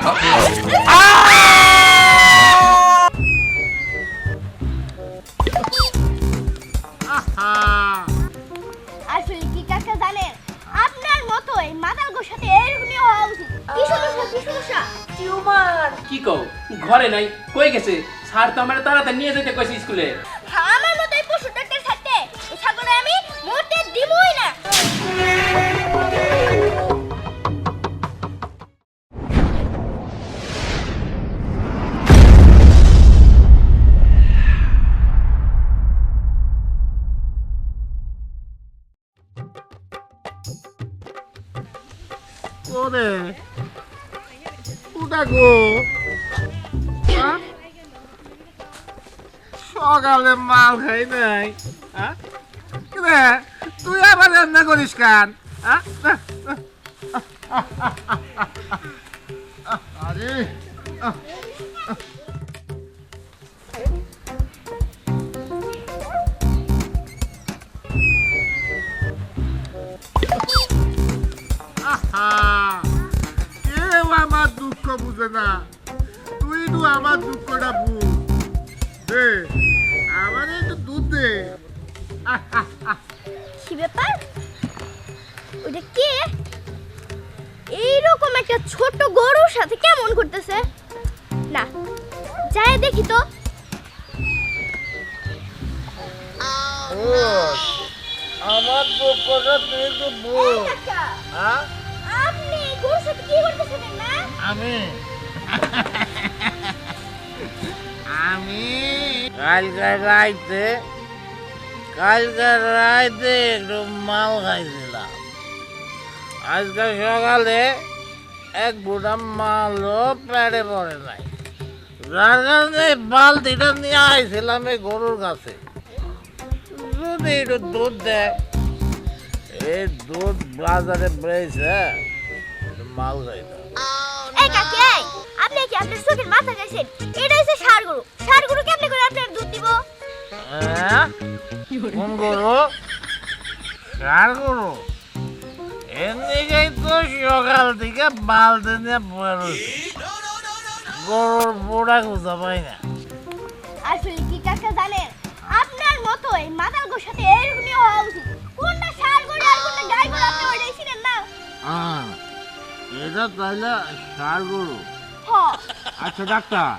আসলে কি কাকা জানেন, আপনার মতো এই মাতাল গোসাতে এরকমই হওয়া উচিত। কি সমস্যা, কি সমস্যা? টিউমার কি কও? ঘরে নাই, কই গেছে? স্যার তো আমার তাড়াতাড়ি নিয়ে যেতে কইছে স্কুলে। আমার মতো এই পশু ডাক্তার থাকতে এই ছাগলে আমি মোটে দিবই না। ওরে উঠা গো, সকালে মাল খাই নাই, তুই আবার রান্না করিস কান? আরে কেউ আমার দুঃখ বুঝে না, তুই তো আমার দুঃখটা বুঝ। দে আমার একটু দুধ দে। কি ব্যাপার? ওটা কে? এইরকম একটা ছোট গরুর সাথে কেমন করতেছে? না, যাই দেখি তো। আমার দুঃখটা তুই তো বুঝ। আপনি গরুর সাথে কি করতেছেন? না আমি কালকার রাইতে একটু মাল খাইছিলাম। আজকাল সকালে এক বুড়া মালও পেটে পড়ে নাই, যার কারণে বালতিটা নিয়ে আইছিলাম এই গরুর কাছে। যদি একটু দুধ দেয়, এই দুধ বাজারে বেড়েছে, মাল খাইতাম। এই কাকি, আপনি কি আপনার চোখের মাথা গেছেন? এটা হচ্ছে ষাঁড় গরু। ষাঁড় গরু কেমনে করে আপনার দুধ দিব? কোন গরু? ষাঁড় গরু? এমনিকেই তো সকাল থেকে বালতি নিয়ে পড়ে রয়েছে, গরুর পোড়া খুঁজা পাই না। আসলে কি কাকা জানেন, আপনার মতো এই মাতাল গরুর সাথে এরকমই হওয়া উচিত। কোনটা ষাঁড় গরু আর কোনটা গাই গরু আপনি ওইটাই চিনেন না। এটা তাহলে ষাঁড় গরু? হ্যাঁ। আচ্ছা ডাক্তার,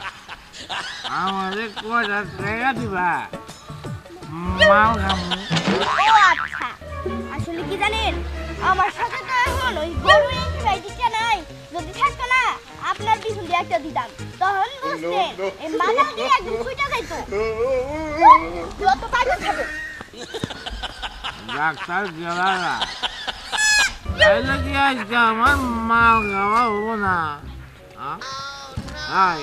আমাদের কয়টা টাকা দিবা? মাল খামু। ও আচ্ছা, আসলে কি জানেন, আমার সাথে তো এখন ওই গরু অ্যান্টিবায়োটিকটা নাই। যদি থাকতো না, আপনার পিছন দিয়ে একটা দিতাম, তখন বুঝতেন এই মাথাকে একদম ছুটে যাইতো। যত পাগল থাকো। ডাক্তার গেলা না, তাইলে কি আজকে আমার মাল খাওয়া হবো না? আই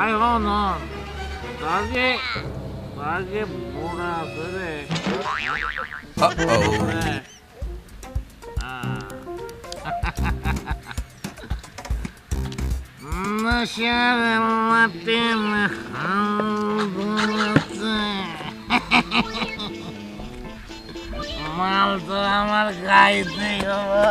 আই হন তাকে বুড়া আছে রে। নশার মাটি মাল তো আমার গাইতে হবে।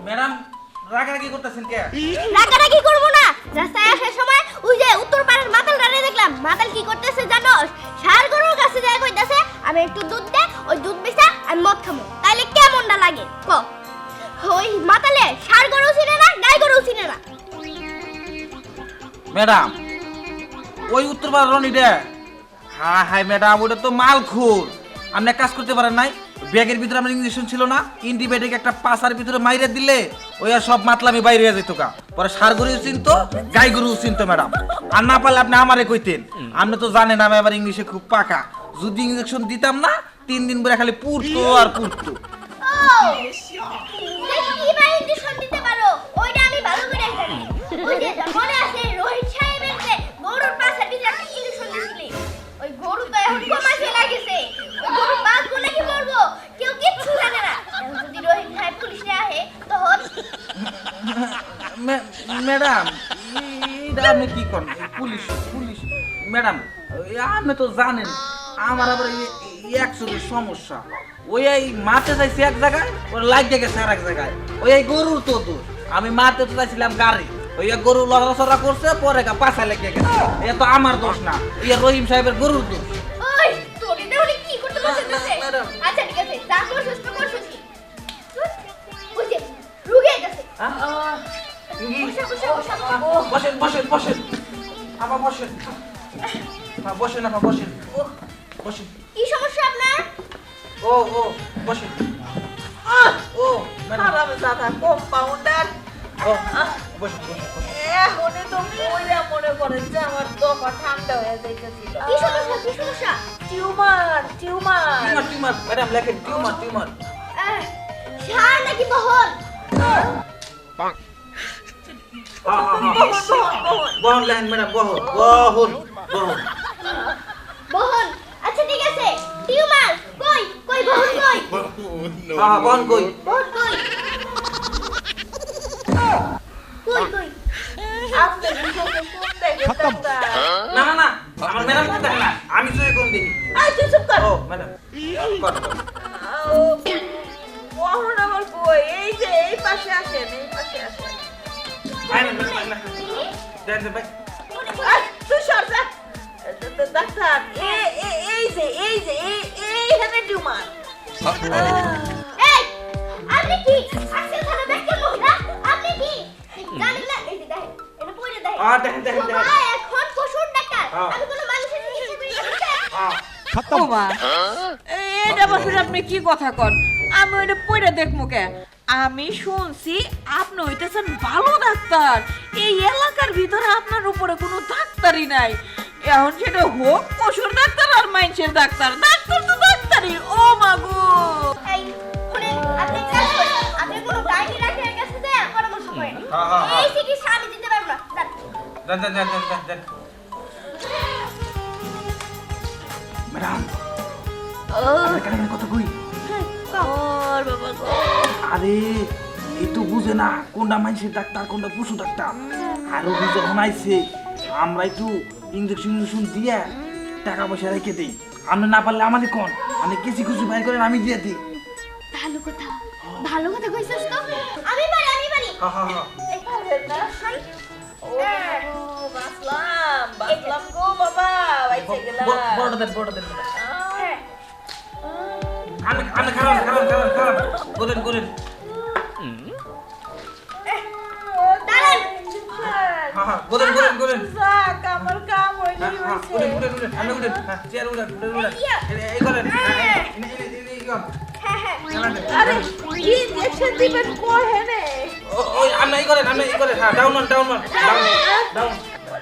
ম্যাডাম রাগারাগি করতেছেন কে? রাগারাগি করব না, রাস্তায় আসার সময় ওই যে উত্তর পাড়ার মাতালটারে দেখলাম। মাতাল কি করতেছে জানোস? ষাঁড় গরুর কাছে যায় কইতাছে আমি একটু দুধ দে, ওই দুধ বেচা আমি মদ খামু। তাইলে কেমনটা লাগে ক? ওই মাতালে ষাঁড় গরু চিনে না, গাই গরু চিনে না। ম্যাডাম ওই উত্তরপাড়ার রনিটা? হ্যাঁ হ্যাঁ ম্যাডাম, ওটা তো মালখোর। আপনি এক কাজ করতে পারেন নাই? ব্যাগের ভিতরে আমার ইঞ্জেকশন ছিল না, অ্যান্টিবায়োটিক একটা পাশার ভিতরে মাইরে দিলে ওই আর সব মাতলামি বাইরে হয়ে যেত। পরে ষাঁড় গরু চিনতো, গাই গরু চিনতো ম্যাডাম। আর না পারলে আপনি আমারে কইতেন। আপনি তো জানেন আমি আবার ইংলিশে খুব পাকা। যদি ইঞ্জেকশন দিতাম না, 3 দিন পরে খালি পুরতো আর পুরতো। কি বা ইঞ্জেকশন দিতে পারো ওইটা আমি ভালো করে জানি। ওই যে মনে আছে রোহিত সাহেবের যে গরুর পাশার ভিতরে ইঞ্জেকশন দিছিল, ম্যাডাম এটা আপনি কি করেন পুলিশ পুলিশ ম্যাডাম আপনি তো জানেন আমার আবার এক চোখের সমস্যা ওই এই মারতে চাইছি এক জায়গায় ওর লাগিয়ে গেছে আর এক জায়গায় ওই এই গরুর তো দোষ আমি মারতে তো চাইছিলাম গাড়ি ওই গরু লড়াচড়া করছে পরে পাশা লেগে গেছে এটা তো আমার দোষ না ইয়া রহিম সাহেবের গরুর দোষ ওই তোর এটা উনি কি করতে বসেছে আচ্ছা ঠিক আছে যা করছিস তো করছিস ওই যে রুগে গেছে বসেন বসেন বসেন আপা বসেন বসেন আপা বসেন বসেন কি সমস্যা আপনার ও ও বসেন ও ম্যাডাম হারামে দাদা কম্পাউন্ডার ও বসেন বসেন এখনই তো মইরা মনে করেন যে আমার দফা ঠান্ডা হয়ে যাইতেছিল কি সমস্যা কি সমস্যা tumour tumour tumour tumour madam লেখেন টিউমার টিউমার সার নাকি বহন বহন লেখেন ম্যাডাম বহন বহন বহন বহন আচ্ছা ঠিক আছে টিউমার কই কই বহন কই বহন কই বহন কই কই কই আপনি চোখে কোন দেখে দাদা না না না আমার ম্যাডাম তো দেখেন না আমি চোখে কোন দেখি আই তুই চুপ কর ও ম্যাডাম কর মোহন আমার কই এই যে এই পাশে আসেন এই পাশে আসেন আই না ম্যাডাম দেন ভাই আই, তুই সর যা ডাক্তার এই যে এইখানে টিউমার এই আপনি কি আসল খানা দেখছেন মহিলা আপনি কি জানেন না এই যে দেখেন এটা পড়ে দেখেন দেখেন দেখেন দেখেন বাবা এখন পশুর ডাক্তার হ্যাঁ। আমি কোনো মানুষের চিকিৎসা করি না ও মা এটা বছর আপনি কি কথা কন আমি ওইটা পড়ে দেখবো কে আমি শুনছি আপনি হইতেছেন ভালো ডাক্তার এই এলাকার ভিতরে আপনার উপরে কোনো ডাক্তারই নাই এখন সেটা হোক পশুর ডাক্তার আর মাইন্সের ডাক্তার ডাক্তার তো ডাক্তারই ও মা গো এই শুনেন আপনি কাজ করেন আপনি কোনো গাইনি ডাক্তারের কাছে যায় পরামর্শ করেন হ্যাঁ। এই চিকিৎসা আমি দিতে পারবো না যান। দেন দেন দেন দেন দেন ম্যাডাম কানে কত কই ওর বাবা গো আরে এই তো বুঝে না কোনটা মানুষের ডাক্তার কোনটা পশু ডাক্তার আর ও যখন আইছে আমরা একটু ইঞ্জেকশন দিয়ে টাকা পয়সা রেখে দিই আপনি না পারলে আমাদের কোন আমি কিছু কিছু বাইর করেন আমি দিয়ে দিই ভালো কথা কইছস তো আমি পারি হ্যাঁ হ্যাঁ হ্যাঁ এই পারবেন না ও বাসলাম গো বাবা বাইচে গেলাম বড় দেন হ্যাঁ আমি খারাপ করেন দাঁড়ান হ্যাঁ করেন যাক আমার কাম হইলি হ্যাঁ হইছে উঠেন আমি উঠেন হ্যাঁ চেয়ার উঠেন এই করেন এই করেন হ্যাঁ হ্যাঁ আরে কি ইনজেকশন দিবেন কোহেনে ওই আপনি এই করেন হ্যাঁ ডাউন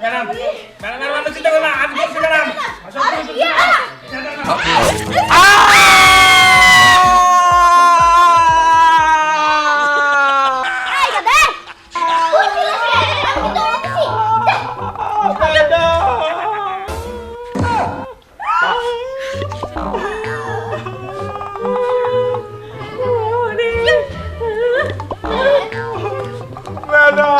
ম্যাডাম আপনি চিন্তা করেন না আমি বলছি ম্যাডাম এই গাদা কোন চিল্লাছিস আমি তো বলতেছি ম্যাডাম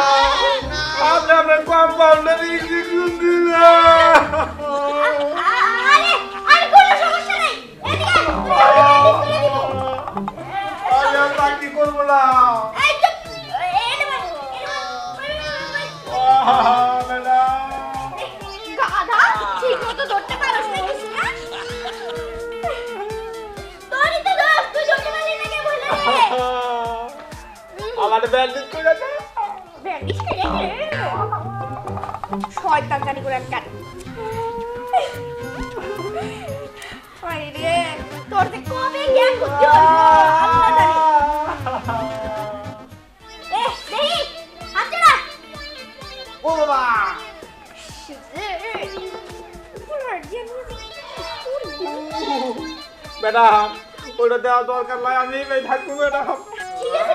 আপনি আপনার কম্পাউন্ডার ইঞ্জেকশন দিলেন আরে কোনো সমস্যা নাই এদিকে তুই দিব আমি আর বাকি করবো না এই চুপ এনে ম্যাডাম গাধা ঠিক মতো ধরতে পারছ না কিছু না তোরই তো দোষ তুই ধরতে পারলি না কে বলে আমার ব্যান্ডেজ করে দে ব্যান্ডিশ করে শয়তান জানি করে কাট আরে তোর যে কবে জ্ঞান বুদ্ধি হইব আল্লাহ জানে দেহি হাত না ও বাবা ম্যাডাম ওটা দেওয়া দরকার নয় আমি এই থাকবো ম্যাডাম ঠিক আছে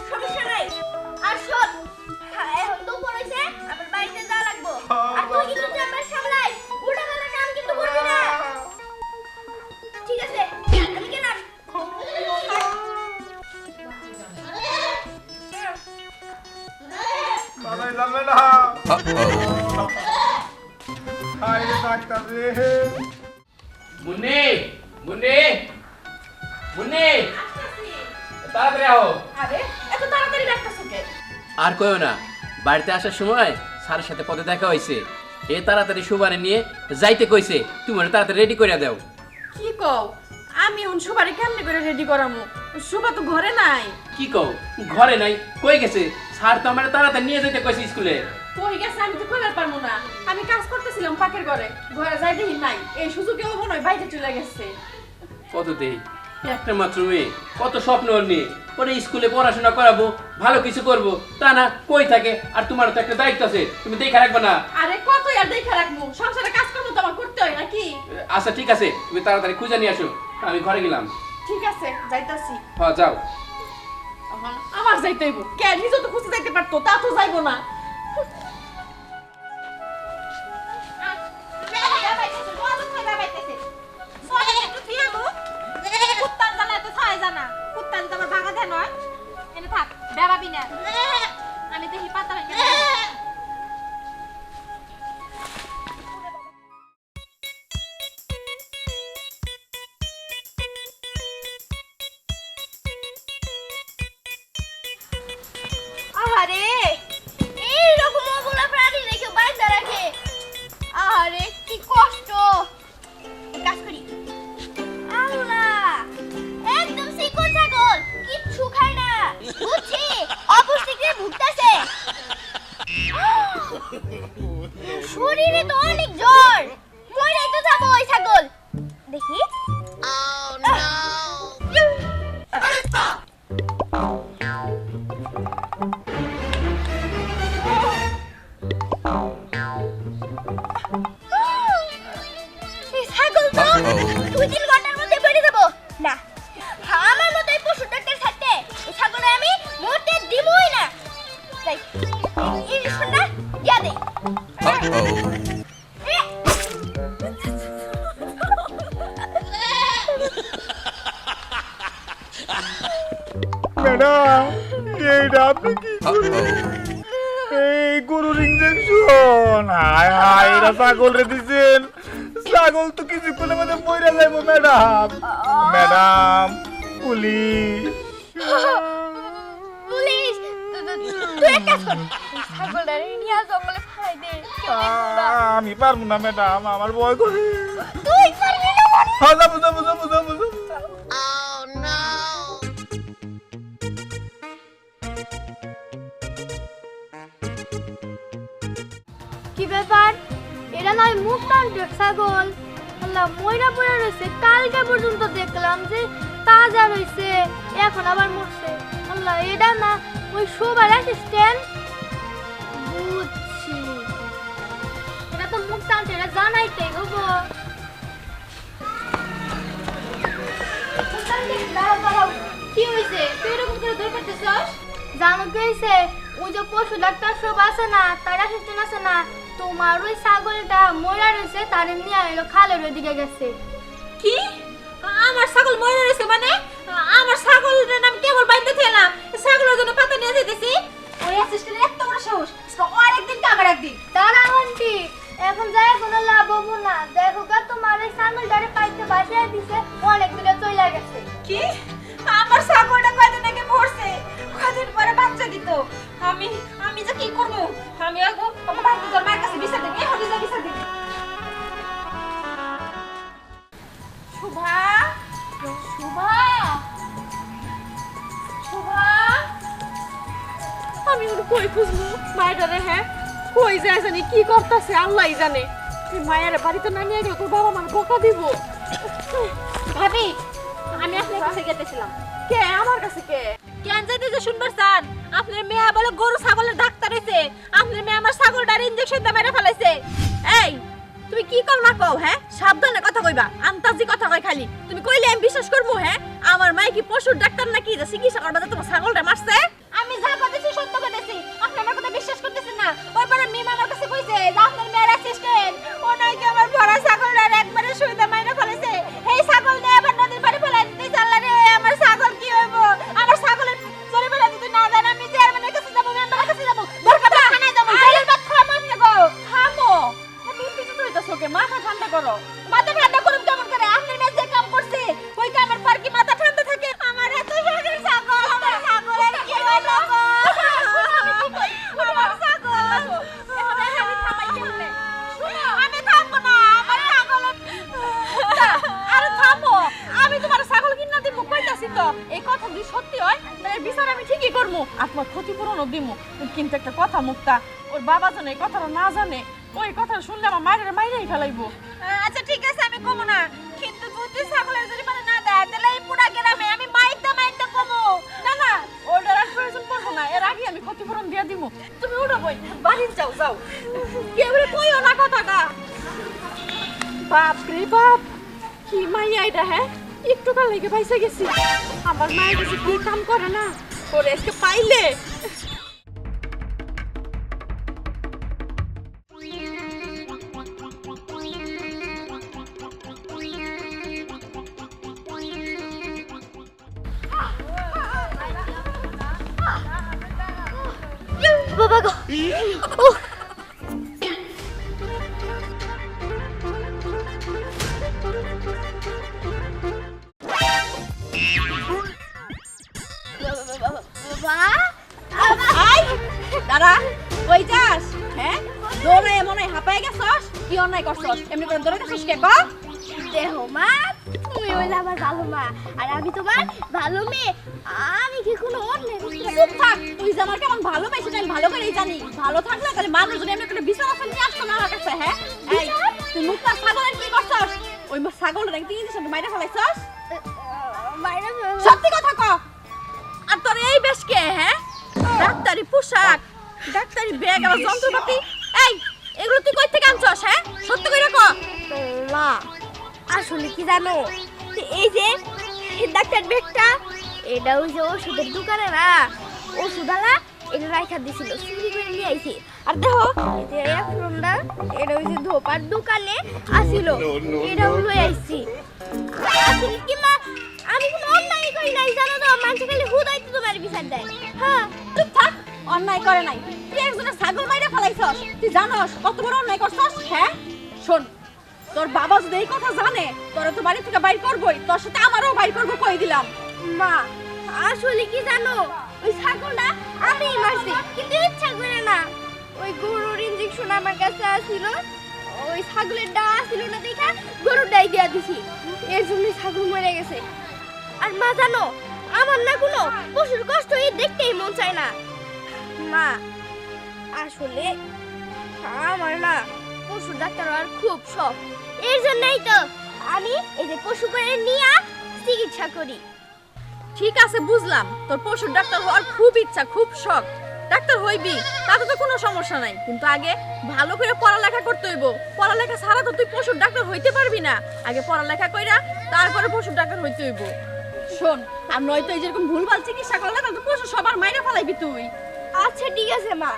সমস্যা নাই আর শোন এখন তো পড়েছে আমার বাড়িতে যাওয়া লাগবো আর তুই কিন্তু চেম্বার সামলাই উল্টাপাল্টা কাম কিন্তু করবি না ঠিক আছে আমি গেলাম বাবা মুন্নি মুন্নি মুন্নি তাড়াতাড়ি আও। আরে এত তাড়াতাড়ি ডাকতেছো কে? আর কইও না, বাড়িতে আসার সময় স্যারের সাথে পথে দেখা হয়েছে। এ তাড়াতাড়ি সুবারে নিয়ে যাইতে কইছে, তুমি ওরে তাড়াতাড়ি রেডি করে দাও। কি কও? আমি এখন সুবারে কেমনে করে রেডি করামু? সুবা তো ঘরে নাই। কি কও ঘরে নাই? কই গেছে? স্যার তো আমার তাড়াতাড়ি নিয়ে যাইতে কইছে স্কুলে। কই গেছে আমি তো কইবার পারমু না। আমি কাজ করতেছিলাম পাকের ঘরে, ঘরে যাই দেখি নাই। এই সুযোগেও মনে হয় বাইরে চলে গেছে। কত দেই একটা মাত্র মেয়ে, কত স্বপ্ন ওর নিয়ে। ওরে স্কুলে পড়াশোনা করাবো, ভালো কিছু করব, তা না কই থাকে। আর তোমার তো একটা দায়িত্ব আছে, তুমি দেখে রাখবে না? আরে কত আর দেখা রাখমু, সংসারে কাজ করতে তো আমার করতে হয় নাকি? আচ্ছা ঠিক আছে, তুমি তাড়াতাড়ি খুঁজে নিয়ে আসো, আমি ঘরে গেলাম। ঠিক আছে যাইতাছি। হ্যাঁ যাও। এখন আমার যাইতে হইব। কে নিজে তো খুঁজে যাইতে পারতো, তা তো যাইবো না। আমি দেখি পাতা আহারে এইরকম অবলা প্রাণী রেখে বাইন্দা রাখে। আহারে কি কষ্ট। কাজ করি। আল্লাহ একদম সিকো ছাগল, কিচ্ছু খায় না, বুঝছি অপুষ্টিতে ভুগতেছে। শরীরে তো অনেক জ্বর, মরেই তো যাবো ওই ছাগল। দেখি ছাগল তো 2-3 ঘন্টার মধ্যে বেড়ে যাবো না। আমার মতো এই পশু ডাক্তার থাকতে এই ছাগলে আমি মরতে দিবই না। তাই ইনজেকশনটা দিয়া দে। ম্যাডাম এইটা আপনি কি করলেন? এই গরুর ইঞ্জেকশন, হায় হায়, এটা ছাগল রে দিছেন। ছাগল তো কিছুক্ষণের মধ্যে মরে যাইব ম্যাডাম। Madam police. পুলিশ তুই এক কাজ কর, ছাগলটা নিয়ে জঙ্গলে ফালাই দে। কেউ দেখবো না। আমি পারবো না ম্যাডাম, আমার ভয় করে। তুই পারবি না মানে? হ্যাঁ যাবো যাবো যাবো যাবো যাবো। কি ব্যাপার? এরা নয় মুখ টানটেক ছাগল। আল্লাহ ময়রা পড়ে রয়েছে, কালকে পর্যন্ত দেখলাম যে তাজা রয়েছে, এখন আবার মরছে। আল্লাহ এটা না ওই শোবার অ্যাসিস্ট্যান্ট? বুঝছি, এটা তো মুখ টানতে, এটা জানাইতে হবো। কি হয়েছে? তুই এরকম করে দৌড় করতেছস? জানো কি হয়েছে? ওই যে পশু ডাক্তার সব আছে না, তার অ্যাসিস্ট্যান্ট আছে না, তোমার ওই ছাগলটা মরা রয়েছে, তার নিয়ে এলো খালের ওইদিকে গেছে। কি? আমার ছাগল মরে রয়েছে মানে? আমার ছাগলের নাম কেবল বাইতে থেলাম, ছাগলের জন্য পাতা নিয়ে যেতেছি। ওই অ্যাসিস্ট্যান্ট এত বড় সাহস, আর একদিন কামের একদিন। তারা আন্টি এখন যায় কোনো লাভ হবো না। দেখো গা তোমার ওই ছাগলটারে পাইতে বাসায় দিছে, অনেক দূরে চলে গেছে। কি? আমার ছাগলটা কয়দিন আগে মরছে, কয়দিন পরে বাচ্চা দিত। আমি আমি যে কি করব? আমি আগো আমার বাড়িতে তোর মায়ের কাছে বিচার দেব, এখন যা বিচার দেব। শুভা, শুভা, শুভা, আমি ওর কই খুঁজবো মায়েরারে? হ্যাঁ কই যায় জানি, কি করতেছে আল্লাহই জানে। তুই মায়ের বাড়িতে না নিয়ে গেলে তোর বাবা মার বকা দিব। ভাবি আমি আপনার কাছে যেতেছিলাম। কে আমার কাছে? কে কেন যাইতে যে শুনবার চান? আপনার মেয়ে বলে গরু ছাগলের ডাক্তার হইছে, আপনার মেয়ে আমার ছাগলটার ইনজেকশন দিয়ে মেরে ফেলাইছে। এই তুমি কি কও না কও? হ্যাঁ সাবধানে কথা কইবা, আন্তাজি কথা কই খালি। তুমি কইলে আমি বিশ্বাস করবো? হ্যাঁ আমার মাই কি পশুর ডাক্তার নাকি যে চিকিৎসা করবা যে তোমার ছাগলটা মারছে? আমি যা কইতেছি সত্য কইতেছি, আপনি আমার কথা বিশ্বাস করতেছেন না। ওই পরে মেয়ে আমার কাছে কইছে যে আপনার মেয়ের অ্যাসিস্ট্যান্ট ও নাকি আমার বড় ছাগলটার একবারে শুইতে মাইরা ফেলেছে। এই ছাগল নিয়ে আবার নদীর পাড়ে ফেলাই দিতে আল্লাহ রে, আমার ছাগল কি হইব? আমার ছাগলের চলে ফেলা যদি না জান আমি চেয়ারম্যানের কাছে যাবো, মেম্বারের কাছে যাবো, দরকার থানায় যাবো, জেলের ভাত খাওয়া করতেছো কে? মাথা ঠান্ডা করো। মাথা ঠান্ডা করুন কেমন করে? আপনার মেয়ে যে কাম করছে ওই কামের পর কি মাথা ঠান্ডা থাকে? আমার এত শরীর ছাগল, আমার ছাগলের কি হলো গো? আমার ছাগল আমি থামাই কেমনে? শুনো, আমি থামবো না, আমার ছাগল। আরে থামো, আমি তোমার ছাগল কিনা দিব কইতাছি তো। এই কথা যদি সত্যি হয় তাহলে বিচার আমি ঠিকই করবো, আর তোমার ক্ষতিপূরণও দিব। কিন্তু একটা কথা মুক্তা, ওর বাবা যেন এই কথাটা না জানে। ওই কথা শুনলে আমার মাইরেই ফেলাইবো। আচ্ছা ঠিক আছে, আমি কমো না, কিন্তু যদি ছাগলের জরিমানা না দেয় তাহলে এই পুরা গ্রামে আমি মাইরতে কমো। না না, ওটার আর প্রয়োজন পড়বো না, এর আগে আমি ক্ষতিপূরণ দিয়ে দিব। তুমি উঠো বই, বাড়ি যাও যাও, কেউ কইও না কথাটা। বাপ রে বাপ, কি মাইয়া এটা, হ্যাঁ? একটু কাল লেগে পাইসা গেছি। আমার মায়ের কাছে কি কাম করে না, ওরে আজকে পাইলে। বাবা গো, ও আই দাঁড়া, কই যাস? হ্যাঁ, দৌড়ায় মনে হয় হাঁপায় গেছস। কি অন্যায় করছস? এমনি করে দৌড়াইতেছিস কে গো? দেহ মা, তুমি হইলে আমার ভালো মা, আর আমি তোমার ভালো মেয়ে। আমি কি কোনো অন্যায় করছি? চুপ থাক, তুই যে আমার কেমন ভালোবাসিস আমি ভালো করেই জানি। ভালো থাকলে তাহলে মানুষজন এমনি করে বিচার আসন নিয়ে আসতো না আমার কাছে। হ্যাঁ, এই তুই মুক্তা ছাগলের কি করছস? ওই ছাগলের নাকি তুই নিজের সাথে মাইরা ফেলাইছস? বাইরে সত্যি কথা ক। আর তোর এই বেশ কে? হ্যাঁ, ডাক্তারি পোশাক, ডাক্তারি ব্যাগ, আর যন্ত্রপাতি, এই এগুলো তুই কই থেকে আনছস? হ্যাঁ, সত্যি কইরা ক। মা, আসলে কি জানো, এই যে ডাক্তার ব্যাগটা, এটা ওই যে ওষুধের দোকানে না, ওষুধওয়ালা এটা রাইখা দিছিল, চুরি করে নিয়ে আইছে। আর দেখো এই যে এফরনটা, এটা ওই যে ধোপার দোকানে আসিল, এটা লই আইছি। আসলে কি মা, আমি কোনো অন্যায় করি নাই, জানো তো, মানুষ খালি হুদাই তো তোমার বিচার দেয়। হ্যাঁ, চুপ থাক, অন্যায় করে নাই। তুই একজনের ছাগল মাইরা ফেলাইছস, তুই জানোস কত বড় অন্যায় করছস? হ্যাঁ শোন, তোর বাবা যদি এই কথা জানে তোরা তো বাড়ি থেকে বাইর করবই, তোর সাথে আমারও বাইর করবো কই দিলাম। মা আসলে কি জানো, ওই ছাগলটা আমি মারছি, কিন্তু ইচ্ছা করে না। ওই গরুর ইনজেকশন আমার কাছে আসিল, ওই ছাগলের ডা আসিল না দেখা গরুর ডাই দিয়া দিছি, এর জন্য ছাগল মরে গেছে। আর মা জানো, আমার না কোনো পশুর কষ্ট দেখতেই মন চায় না। মা আসলে আমার না পশু ডাক্তার হওয়ার খুব শখ, এর জন্যই তো আমি এই যে পশু করে নিয়ে চিকিৎসা করি। ঠিক আছে, বুঝলাম তোর পশুর ডাক্তার হওয়ার খুব ইচ্ছা, খুব শখ। ডাক্তার হইবি, তাতে তো কোনো সমস্যা নাই, কিন্তু আগে ভালো করে পড়ালেখা করতে হইব। পড়ালেখা ছাড়া তো তুই পশুর ডাক্তার হইতে পারবি না। আগে পড়ালেখা কইরা তারপরে পশুর ডাক্তার হইতে হইব। শোন, আর নয়তো এই যেরকম ভুলভাল চিকিৎসা করলে তাহলে পশু সবার মাইরা ফেলাইবি তুই। আচ্ছা ঠিক আছে মা,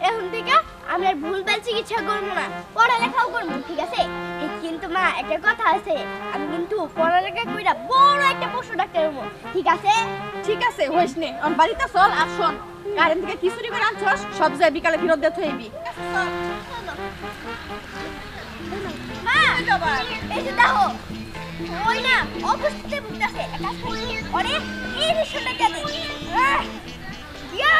এখন থেকে আমি আর ভুলভাল চিকিৎসা করবো না, পড়ালেখাও করবো, ঠিক আছে? কিন্তু মা একটা কথা আছে, আমি কিন্তু পড়ালেখা কইরা বড় একটা পশু ডাক্তার হবো, ঠিক আছে? ঠিক আছে, হইস নে, অন বাড়িতে চল। আর শোন, কারেন্ট থেকে কি চুরি করে আনছস সব যায় বিকালে ফেরত দিয়ে থইবি। মা এই যে দেখো, ওই না অবস্থিতে বুঝতেছে একটা অনেক এই বিষয়টা কেন ইয়া ইয়া